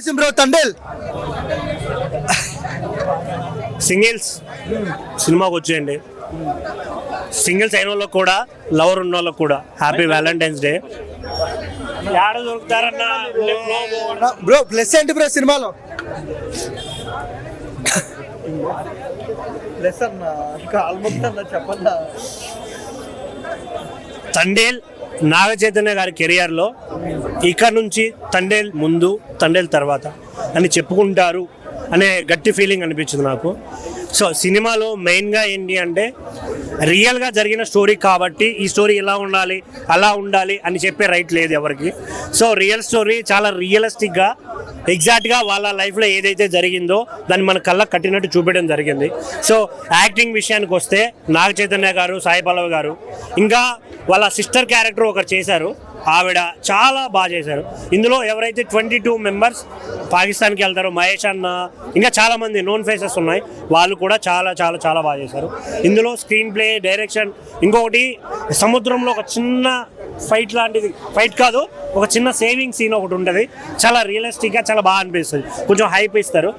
అనిపించింది bro Thandel? Singles సినిమాకి వచ్చేయండి. సింగిల్స్ అయిన వాళ్ళకి కూడా, లవర్ ఉన్న వాళ్ళకి కూడా హ్యాపీ వ్యాలంటైన్స్ డే. ఏడ దొరుకుతారన్న బ్రో ప్లస్ ఏంటి బ్రో సినిమాలో? ప్లస్ అన్న ఇంకా ఆల్మోస్ట్ అన్న చెప్పన్నా. తండేల్ నాగ చైతన్య గారి కెరియర్లో ఇక్కడ నుంచి తండేల్ ముందు, తండేల్ తర్వాత అని చెప్పుకుంటారు అనే గట్టి ఫీలింగ్ అనిపించింది నాకు. సో సినిమాలో మెయిన్గా ఏంటి అంటే రియల్గా జరిగిన స్టోరీ కాబట్టి ఈ స్టోరీ ఇలా ఉండాలి, అలా ఉండాలి అని చెప్పే రైట్ లేదు ఎవరికి. సో రియల్ స్టోరీ చాలా రియలిస్టిక్గా ఎగ్జాక్ట్గా వాళ్ళ లైఫ్లో ఏదైతే జరిగిందో దాన్ని మన కళ్ళకు కట్టినట్టు చూపించడం జరిగింది. సో యాక్టింగ్ విషయానికి వస్తే నాగ చైతన్య గారు, సాయి పల్లవి గారు, ఇంకా వాళ్ళ సిస్టర్ క్యారెక్టర్ ఒకరు చేశారు, ఆవిడ చాలా బాగా చేశారు. ఇందులో ఎవరైతే 22 మెంబర్స్ పాకిస్తాన్కి వెళ్తారో, మహేష్ అన్న, ఇంకా చాలామంది నోన్ ఫేసెస్ ఉన్నాయి, వాళ్ళు కూడా చాలా చాలా చాలా బాగా చేశారు. ఇందులో స్క్రీన్ ప్లే, డైరెక్షన్, ఇంకొకటి సముద్రంలో ఒక చిన్న ఫైట్ లాంటిది, ఫైట్ కాదు, ఒక చిన్న సేవింగ్ సీన్ ఒకటి ఉంటుంది, చాలా రియలిస్టిక్గా చాలా బాగా అనిపిస్తుంది. కొంచెం హైప్ ఇస్తారు.